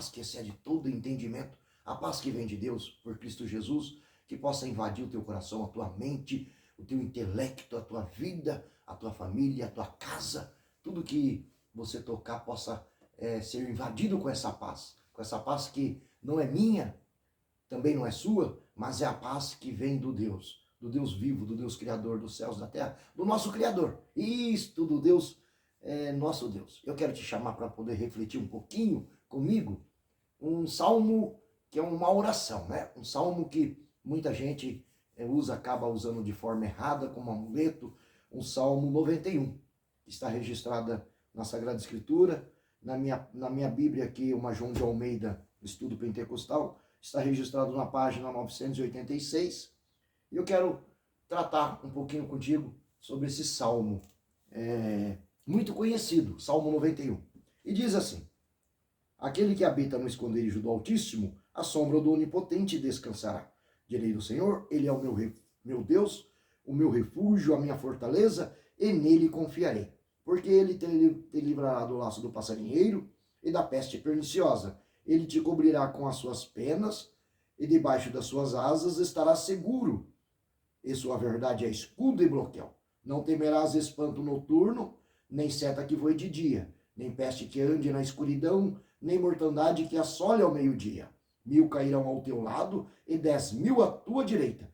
paz que excede todo entendimento, a paz que vem de Deus por Cristo Jesus, que possa invadir o teu coração, a tua mente, o teu intelecto, a tua vida, a tua família, a tua casa, tudo que você tocar possa ser invadido com essa paz que não é minha, também não é sua, mas é a paz que vem do Deus vivo, do Deus Criador dos céus e da terra, do nosso Criador. Isto do Deus, nosso Deus. Eu quero te chamar para poder refletir um pouquinho comigo, um salmo que é uma oração, né? Um salmo que muita gente acaba usando de forma errada, como amuleto, um salmo 91, que está registrada na Sagrada Escritura, na minha Bíblia aqui, uma João de Almeida, Estudo Pentecostal, está registrado na página 986, e eu quero tratar um pouquinho contigo sobre esse salmo, muito conhecido, Salmo 91. E diz assim: aquele que habita no esconderijo do Altíssimo, a sombra do Onipotente descansará. Direi do Senhor, ele é o meu Deus, o meu refúgio, a minha fortaleza, e nele confiarei. Porque ele te livrará do laço do passarinheiro e da peste perniciosa. Ele te cobrirá com as suas penas, e debaixo das suas asas estarás seguro. E sua verdade é escudo e broquel. Não temerás espanto noturno, nem seta que voe de dia, nem peste que ande na escuridão, nem mortandade que assole ao meio-dia. 1000 cairão ao teu lado e 10.000 à tua direita,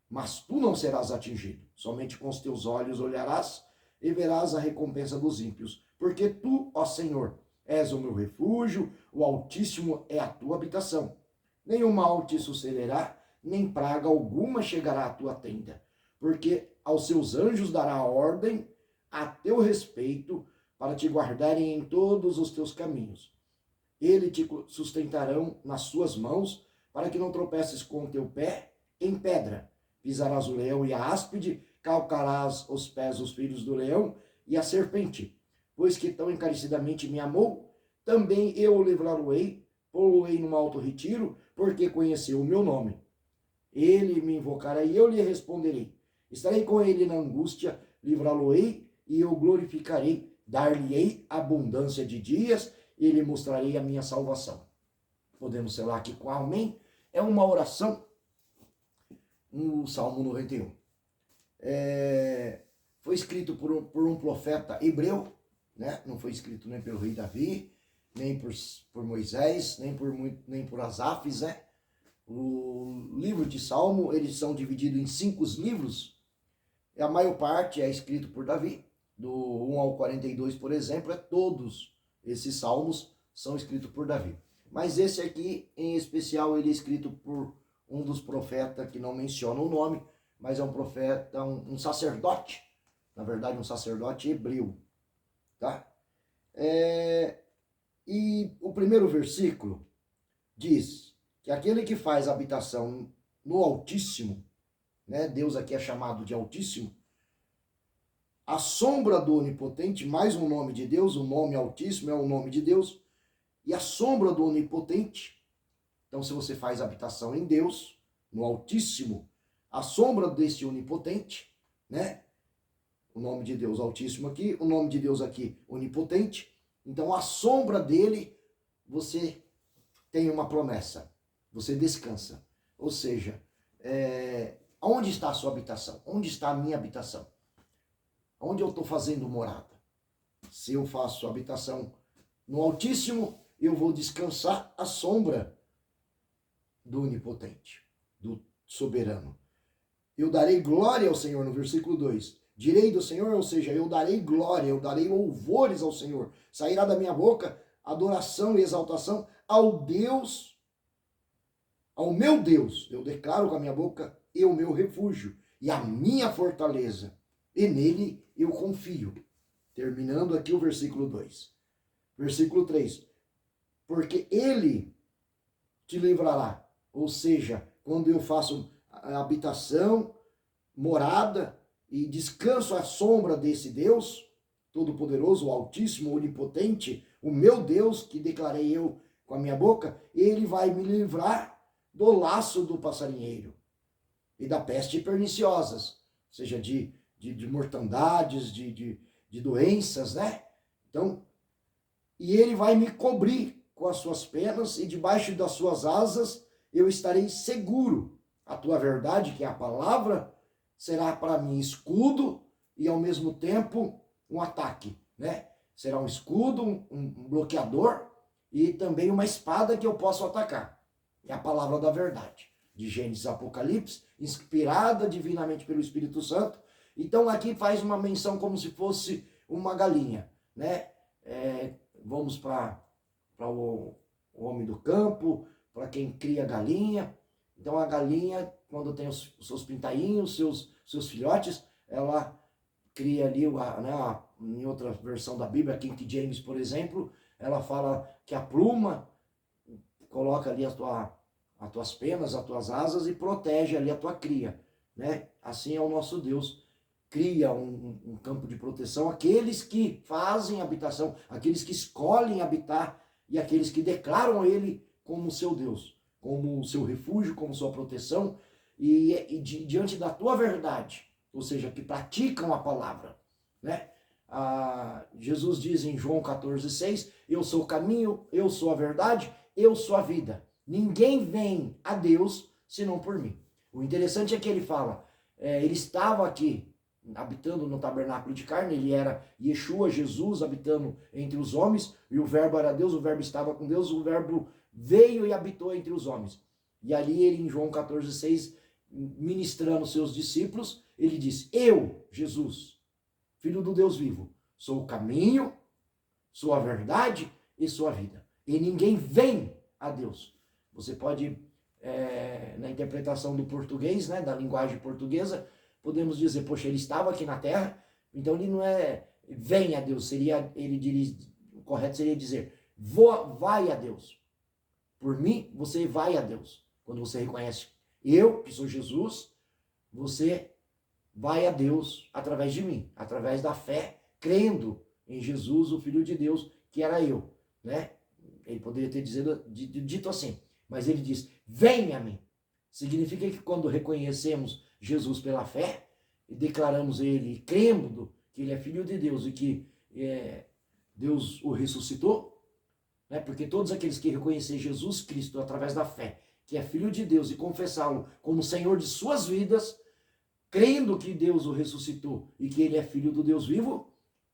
mas tu não serás atingido. Somente com os teus olhos olharás e verás a recompensa dos ímpios. Porque tu, ó Senhor, és o meu refúgio, o Altíssimo é a tua habitação. Nenhum mal te sucederá, nem praga alguma chegará à tua tenda. Porque aos seus anjos dará ordem a teu respeito, para te guardarem em todos os teus caminhos. Ele te sustentarão nas suas mãos, para que não tropeces com o teu pé em pedra. Pisarás o leão e a áspide, calcarás os pés dos filhos do leão e a serpente. Pois que tão encarecidamente me amou, também eu o livrarei, pô-lo-ei num alto retiro, porque conheceu o meu nome. Ele me invocará e eu lhe responderei. Estarei com ele na angústia, livrá-lo-ei e eu glorificarei. Dar-lhe-ei abundância de dias e lhe mostrarei a minha salvação. Podemos selar aqui com amém. É uma oração no Salmo 91. Foi escrito por um profeta hebreu, né? Não foi escrito nem pelo rei Davi, nem por Moisés, nem por Asaf, né? O livro de Salmo, eles são divididos em 5 livros. A maior parte é escrito por Davi. Do 1 ao 42, por exemplo, todos esses salmos são escritos por Davi. Mas esse aqui, em especial, ele é escrito por um dos profetas, que não menciona o nome, mas é um profeta, um sacerdote, na verdade um sacerdote hebreu, tá? E o primeiro versículo diz que aquele que faz habitação no Altíssimo, né? Deus aqui é chamado de Altíssimo, a sombra do Onipotente, mais um nome de Deus, o nome Altíssimo é o nome de Deus, e a sombra do Onipotente. Então, se você faz habitação em Deus, no Altíssimo, a sombra desse Onipotente, né? O nome de Deus Altíssimo aqui, o nome de Deus aqui Onipotente. Então, a sombra dele, você tem uma promessa, você descansa. Ou seja, onde está a sua habitação? Onde está a minha habitação? Onde eu estou fazendo morada? Se eu faço habitação no Altíssimo, eu vou descansar à sombra do Onipotente, do Soberano. Eu darei glória ao Senhor, no versículo 2. Direi do Senhor, ou seja, eu darei glória, eu darei louvores ao Senhor. Sairá da minha boca adoração e exaltação ao Deus, ao meu Deus. Eu declaro com a minha boca, o meu refúgio e a minha fortaleza. E nele eu confio. Terminando aqui o versículo 2. Versículo 3. Porque ele te livrará. Ou seja, quando eu faço habitação, morada e descanso à sombra desse Deus Todo-Poderoso, o Altíssimo, o Onipotente, o meu Deus, que declarei eu com a minha boca, ele vai me livrar do laço do passarinheiro e da peste perniciosas, ou seja, de mortandades, de doenças, né? Então, e ele vai me cobrir com as suas penas e debaixo das suas asas eu estarei seguro. A tua verdade, que é a palavra, será para mim escudo e ao mesmo tempo um ataque, né? Será um escudo, um bloqueador e também uma espada que eu posso atacar. É a palavra da verdade, de Gênesis Apocalipse, inspirada divinamente pelo Espírito Santo. Então aqui faz uma menção como se fosse uma galinha, né? Vamos para o homem do campo, para quem cria galinha. Então a galinha, quando tem os seus pintainhos, seus filhotes, ela cria ali, né, em outra versão da Bíblia, King James, por exemplo, ela fala que a pluma coloca ali as tuas penas, as tuas asas e protege ali a tua cria, né? Assim é o nosso Deus. Cria um campo de proteção, aqueles que fazem habitação, aqueles que escolhem habitar e aqueles que declaram Ele como seu Deus, como seu refúgio, como sua proteção e diante da tua verdade, ou seja, que praticam a palavra, né? Jesus diz em João 14,6, eu sou o caminho, eu sou a verdade, eu sou a vida. Ninguém vem a Deus senão por mim. O interessante é que ele fala, ele estava aqui, habitando no tabernáculo de carne, ele era Yeshua, Jesus, habitando entre os homens, e o verbo era Deus, o verbo estava com Deus, o verbo veio e habitou entre os homens. E ali ele, em João 14,6, ministrando aos seus discípulos, ele diz, eu, Jesus, Filho do Deus vivo, sou o caminho, sou a verdade e sou a vida. E ninguém vem a Deus. Você pode, na interpretação do português, né, da linguagem portuguesa, podemos dizer, poxa, ele estava aqui na terra, então ele não vem a Deus, o correto seria dizer, vai a Deus. Por mim, você vai a Deus. Quando você reconhece eu, que sou Jesus, você vai a Deus através de mim, através da fé, crendo em Jesus, o Filho de Deus, que era eu, né? Ele poderia ter dito assim, mas ele diz, vem a mim. Significa que quando reconhecemos Jesus pela fé, e declaramos ele, crendo que ele é Filho de Deus e que Deus o ressuscitou, né? Porque todos aqueles que reconhecer Jesus Cristo através da fé, que é Filho de Deus, e confessá-lo como Senhor de suas vidas, crendo que Deus o ressuscitou e que ele é Filho do Deus vivo,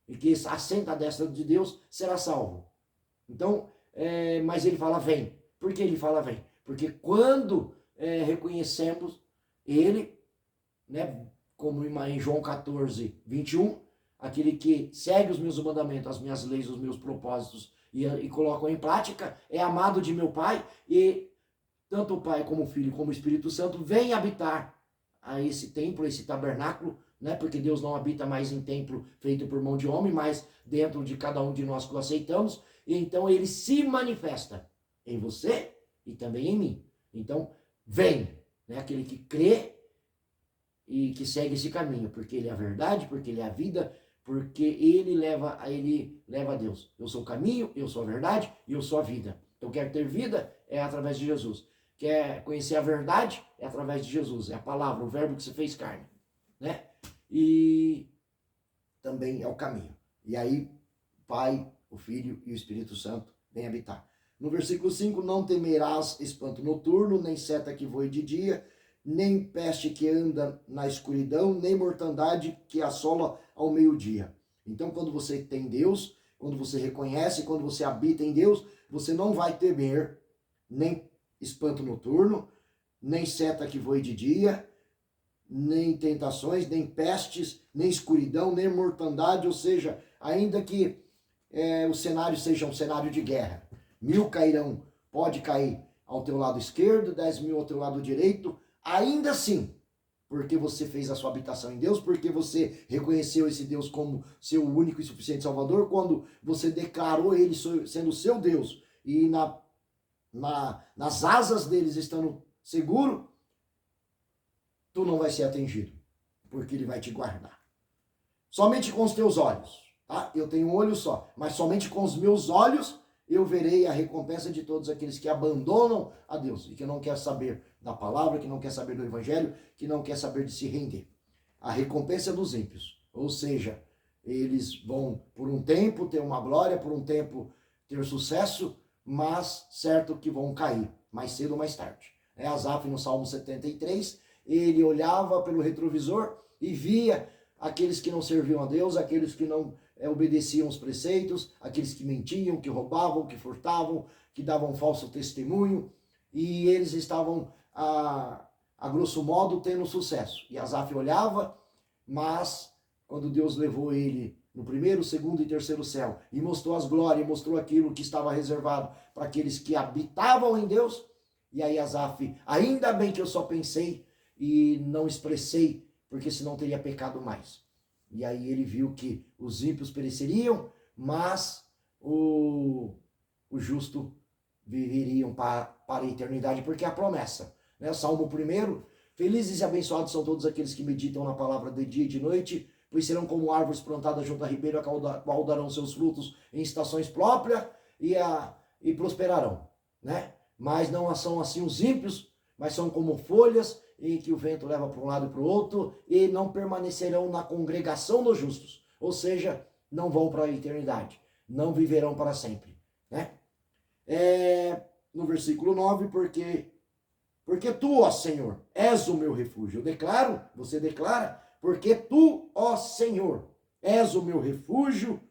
e que assenta à destra de Deus, será salvo. Então, mas ele fala vem. Por que ele fala vem? Porque quando reconhecemos ele, né, como em João 14, 21, aquele que segue os meus mandamentos, as minhas leis, os meus propósitos e colocam em prática, é amado de meu Pai, e tanto o Pai como o Filho como o Espírito Santo vêm habitar a esse templo, esse tabernáculo, né? Porque Deus não habita mais em templo feito por mão de homem, mas dentro de cada um de nós que o aceitamos, e então ele se manifesta em você e também em mim. Então, vem, né? Aquele que crê e que segue esse caminho, porque ele é a verdade, porque ele é a vida, porque ele leva a Deus. Eu sou o caminho, eu sou a verdade e eu sou a vida. Então, quer ter vida? É através de Jesus. Quer conhecer a verdade? É através de Jesus. É a palavra, o verbo que se fez carne, né? E também é o caminho. E aí, o Pai, o Filho e o Espírito Santo vêm habitar. No versículo 5, não temerás espanto noturno, nem seta que voe de dia, nem peste que anda na escuridão, nem mortandade que assola ao meio-dia. Então, quando você tem Deus, quando você reconhece, quando você habita em Deus, você não vai temer nem espanto noturno, nem seta que voe de dia, nem tentações, nem pestes, nem escuridão, nem mortandade, ou seja, ainda que o cenário seja um cenário de guerra, 1000 cairão, pode cair ao teu lado esquerdo, 10.000 ao teu lado direito, ainda assim, porque você fez a sua habitação em Deus, porque você reconheceu esse Deus como seu único e suficiente Salvador, quando você declarou ele sendo seu Deus, e nas asas deles estando seguro, tu não vai ser atingido, porque ele vai te guardar. Somente com os teus olhos, tá? Eu tenho um olho só, mas somente com os meus olhos eu verei a recompensa de todos aqueles que abandonam a Deus e que não quer saber da palavra, que não quer saber do evangelho, que não quer saber de se render. A recompensa é dos ímpios, ou seja, eles vão por um tempo ter uma glória, por um tempo ter sucesso, mas certo que vão cair, mais cedo ou mais tarde. Asaf, no Salmo 73, ele olhava pelo retrovisor e via aqueles que não serviam a Deus, aqueles que não obedeciam os preceitos, aqueles que mentiam, que roubavam, que furtavam, que davam falso testemunho, e eles estavam, a grosso modo, tendo sucesso. E Asaf olhava, mas quando Deus levou ele no primeiro, segundo e terceiro céu, e mostrou as glórias, mostrou aquilo que estava reservado para aqueles que habitavam em Deus, e aí Asaf, ainda bem que eu só pensei e não expressei, porque senão teria pecado mais. E aí ele viu que os ímpios pereceriam, mas o justo viveriam para a eternidade, porque é a promessa. Né? Salmo 1, felizes e abençoados são todos aqueles que meditam na palavra de dia e de noite, pois serão como árvores plantadas junto à ribeira, a qual darão seus frutos em estações próprias e prosperarão. Né? Mas não são assim os ímpios, mas são como folhas em que o vento leva para um lado e para o outro, e não permanecerão na congregação dos justos, ou seja, não vão para a eternidade, não viverão para sempre. Né? No versículo 9, porque tu, ó Senhor, és o meu refúgio. Eu declaro, você declara, porque tu, ó Senhor, és o meu refúgio,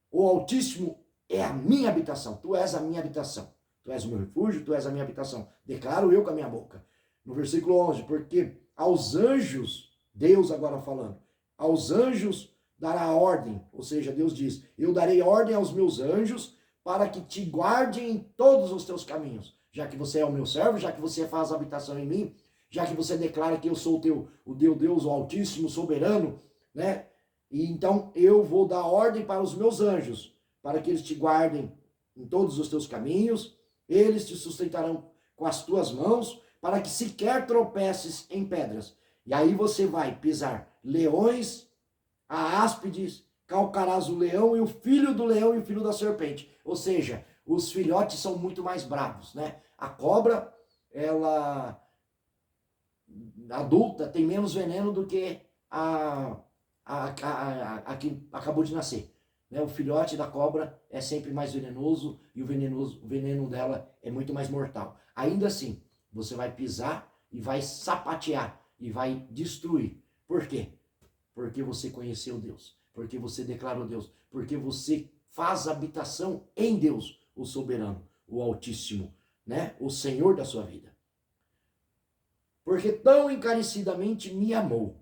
o Altíssimo é a minha habitação, tu és a minha habitação. Tu és o meu refúgio, tu és a minha habitação. Declaro eu com a minha boca. No versículo 11, porque aos anjos, Deus agora falando, aos anjos dará ordem, ou seja, Deus diz, eu darei ordem aos meus anjos para que te guardem em todos os teus caminhos. Já que você é o meu servo, já que você faz habitação em mim, já que você declara que eu sou o teu Deus, o Altíssimo, soberano, né? E então eu vou dar ordem para os meus anjos, para que eles te guardem em todos os teus caminhos, eles te sustentarão com as tuas mãos, para que sequer tropeces em pedras. E aí você vai pisar leões, a áspides, calcarás o leão e o filho do leão e o filho da serpente. Ou seja, os filhotes são muito mais bravos, né? A cobra, ela adulta, tem menos veneno do que a que acabou de nascer. Né? O filhote da cobra é sempre mais venenoso e o veneno dela é muito mais mortal. Ainda assim, você vai pisar e vai sapatear e vai destruir. Por quê? Porque você conheceu Deus, porque você declarou Deus, porque você faz habitação em Deus, o soberano, o Altíssimo, né? O Senhor da sua vida. Porque tão encarecidamente me amou,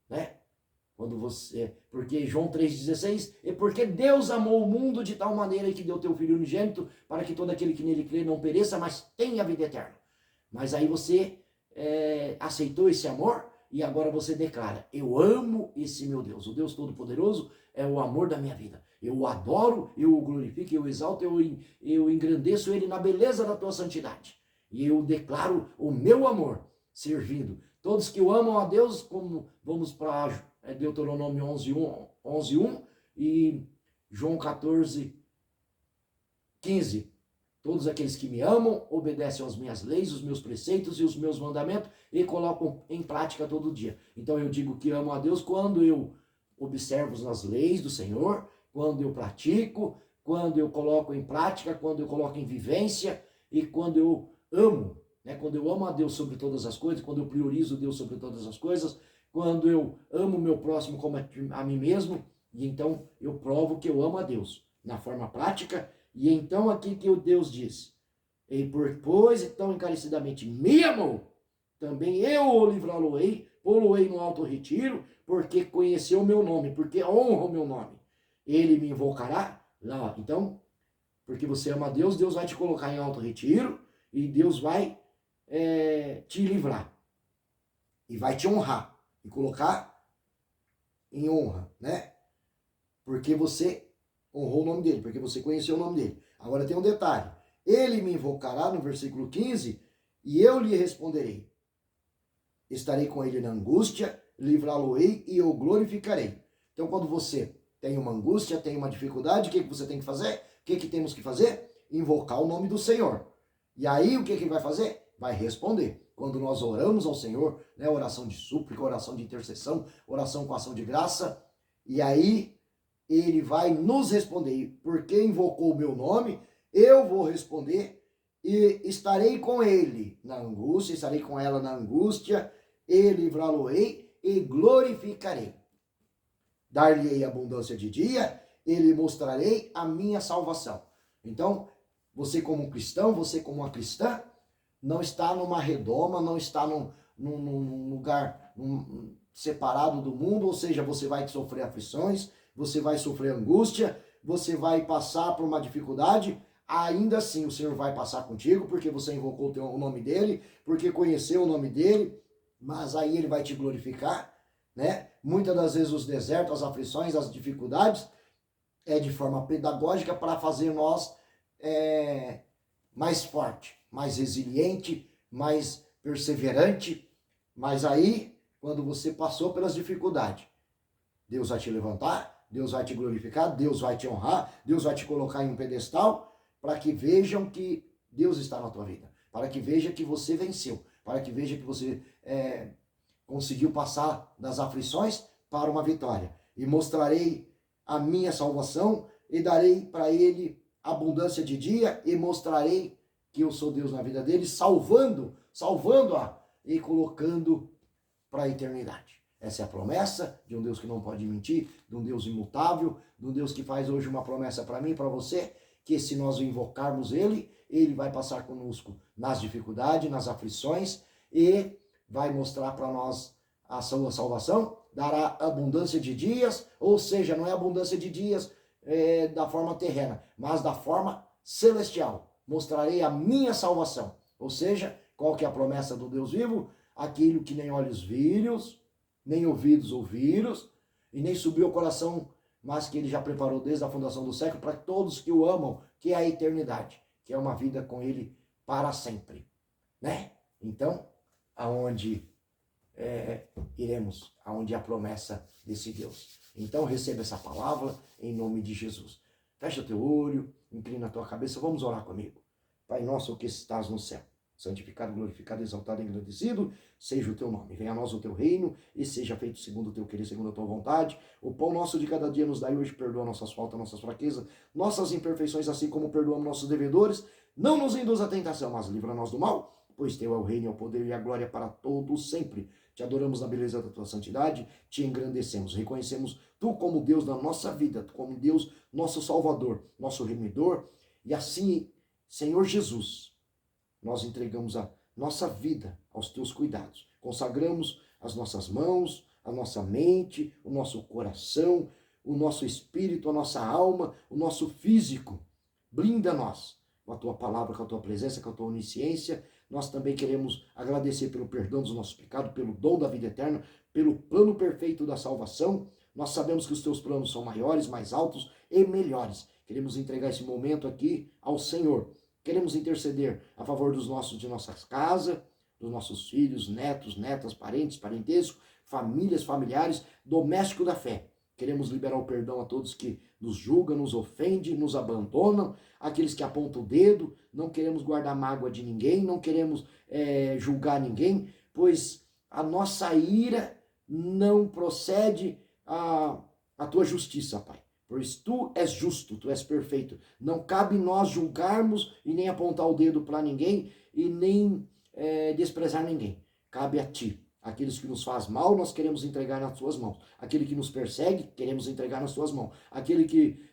né? Porque João 3,16, é porque Deus amou o mundo de tal maneira que deu teu Filho unigênito, para que todo aquele que nele crê não pereça, mas tenha vida eterna. Mas aí você aceitou esse amor e agora você declara, eu amo esse meu Deus, o Deus Todo-Poderoso é o amor da minha vida. Eu o adoro, eu o glorifico, eu o exalto, eu engrandeço ele na beleza da tua santidade. E eu declaro o meu amor servindo. Todos que o amam a Deus, como vamos para Deuteronômio 11:1 e João 14:15. Todos aqueles que me amam obedecem às minhas leis, os meus preceitos e os meus mandamentos e colocam em prática todo dia. Então eu digo que amo a Deus quando eu observo as leis do Senhor, quando eu pratico, quando eu coloco em prática, quando eu coloco em vivência e quando eu amo. Né? Quando eu amo a Deus sobre todas as coisas, quando eu priorizo Deus sobre todas as coisas, quando eu amo o meu próximo como a mim mesmo, e então eu provo que eu amo a Deus na forma prática. E então aqui que o Deus diz, e pois tão encarecidamente me amou, também eu o livrá-lo-ei, pô-lo-ei no alto retiro, porque conheceu o meu nome, porque honra o meu nome. Ele me invocará lá. Então, porque você ama a Deus, Deus vai te colocar em alto retiro e Deus vai te livrar e vai te honrar e colocar em honra, né? Porque você honrou o nome dele, porque você conheceu o nome dele. Agora tem um detalhe. Ele me invocará, no versículo 15, e eu lhe responderei. Estarei com ele na angústia, livrá-lo-ei e eu glorificarei. Então, quando você tem uma angústia, tem uma dificuldade, o que você tem que fazer? O que temos que fazer? Invocar o nome do Senhor. E aí, o que ele vai fazer? Vai responder. Quando nós oramos ao Senhor, né, oração de súplica, oração de intercessão, oração com ação de graça, e aí ele vai nos responder, porque invocou o meu nome, eu vou responder e estarei com ele na angústia, estarei com ela na angústia, e livrá-lo-ei e glorificarei. Dar-lhe-ei abundância de dia, e lhe mostrarei a minha salvação. Então, você como um cristão, você como uma cristã, não está numa redoma, não está num lugar separado do mundo, ou seja, você vai sofrer aflições, você vai sofrer angústia, você vai passar por uma dificuldade, ainda assim o Senhor vai passar contigo, porque você invocou o nome dele, porque conheceu o nome dele, mas aí ele vai te glorificar, né? Muitas das vezes os desertos, as aflições, as dificuldades, é de forma pedagógica para fazer nós mais forte, mais resiliente, mais perseverante. Mas aí, quando você passou pelas dificuldades, Deus vai te levantar, Deus vai te glorificar, Deus vai te honrar, Deus vai te colocar em um pedestal, para que vejam que Deus está na tua vida, para que veja que você venceu, para que veja que você conseguiu passar das aflições para uma vitória. E mostrarei a minha salvação e darei para ele abundância de dia e mostrarei que eu sou Deus na vida dele, salvando-a e colocando para a eternidade. Essa é a promessa de um Deus que não pode mentir, de um Deus imutável, de um Deus que faz hoje uma promessa para mim e para você, que se nós invocarmos ele, ele vai passar conosco nas dificuldades, nas aflições e vai mostrar para nós a sua salvação, dará abundância de dias, ou seja, não é abundância de dias da forma terrena, mas da forma celestial. Mostrarei a minha salvação, ou seja, qual que é a promessa do Deus vivo? Aquilo que nem olhos viram, nem ouvidos ouviram, e nem subiu ao coração, mas que ele já preparou desde a fundação do século para todos que o amam, que é a eternidade, que é uma vida com ele para sempre, né? Então, aonde iremos, aonde há a promessa desse Deus. Então, receba essa palavra em nome de Jesus. Fecha teu olho, inclina a tua cabeça, vamos orar comigo. Pai nosso que estás no céu, santificado, glorificado, exaltado e engrandecido, seja o teu nome. Venha a nós o teu reino e seja feito segundo o teu querer, segundo a tua vontade. O pão nosso de cada dia nos dai hoje, perdoa nossas faltas, nossas fraquezas, nossas imperfeições, assim como perdoamos nossos devedores. Não nos induz à tentação, mas livra-nos do mal, pois teu é o reino, é o poder e a glória para todos sempre. Te adoramos na beleza da tua santidade, te engrandecemos, reconhecemos tu como Deus da nossa vida, tu como Deus, nosso Salvador, nosso Remidor, e assim, Senhor Jesus, nós entregamos a nossa vida aos teus cuidados. Consagramos as nossas mãos, a nossa mente, o nosso coração, o nosso espírito, a nossa alma, o nosso físico. Blinda-nos com a tua palavra, com a tua presença, com a tua onisciência. Nós também queremos agradecer pelo perdão dos nossos pecados, pelo dom da vida eterna, pelo plano perfeito da salvação. Nós sabemos que os teus planos são maiores, mais altos e melhores. Queremos entregar esse momento aqui ao Senhor. Queremos interceder a favor de nossas casas, dos nossos filhos, netos, netas, parentes, parentesco, famílias, familiares, doméstico da fé. Queremos liberar o perdão a todos que nos julgam, nos ofendem, nos abandonam, aqueles que apontam o dedo. Não queremos guardar mágoa de ninguém, não queremos julgar ninguém, pois a nossa ira não procede a tua justiça, Pai. Pois tu és justo, tu és perfeito. Não cabe nós julgarmos e nem apontar o dedo para ninguém e nem desprezar ninguém. Cabe a ti. Aqueles que nos faz mal, nós queremos entregar nas tuas mãos. Aquele que nos persegue, queremos entregar nas tuas mãos. Aquele que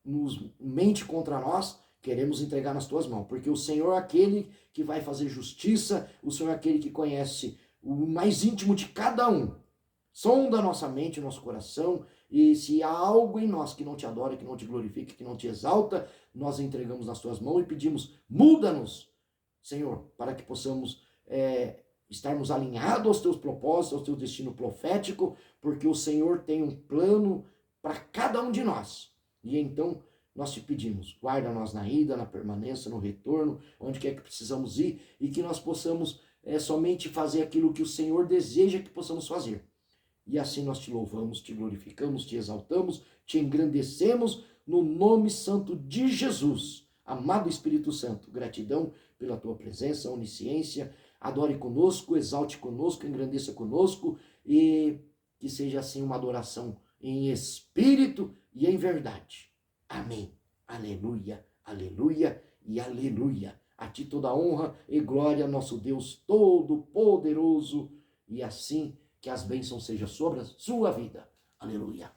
nos mente contra nós, queremos entregar nas tuas mãos. Porque o Senhor é aquele que vai fazer justiça, o Senhor é aquele que conhece o mais íntimo de cada um. Sonda a nossa mente, o nosso coração, e se há algo em nós que não te adora, que não te glorifica, que não te exalta, nós entregamos nas tuas mãos e pedimos, muda-nos, Senhor, para que possamos estarmos alinhados aos teus propósitos, ao teu destino profético, porque o Senhor tem um plano para cada um de nós. E então nós te pedimos, guarda nós na ida, na permanência, no retorno, onde quer que precisamos ir, e que nós possamos somente fazer aquilo que o Senhor deseja que possamos fazer. E assim nós te louvamos, te glorificamos, te exaltamos, te engrandecemos no nome santo de Jesus. Amado Espírito Santo, gratidão pela tua presença, onisciência. Adore conosco, exalte conosco, engrandeça conosco e que seja assim uma adoração em espírito e em verdade. Amém. Aleluia. Aleluia e aleluia. A ti toda honra e glória, nosso Deus Todo-Poderoso. E assim que as bênçãos sejam sobre a sua vida. Aleluia.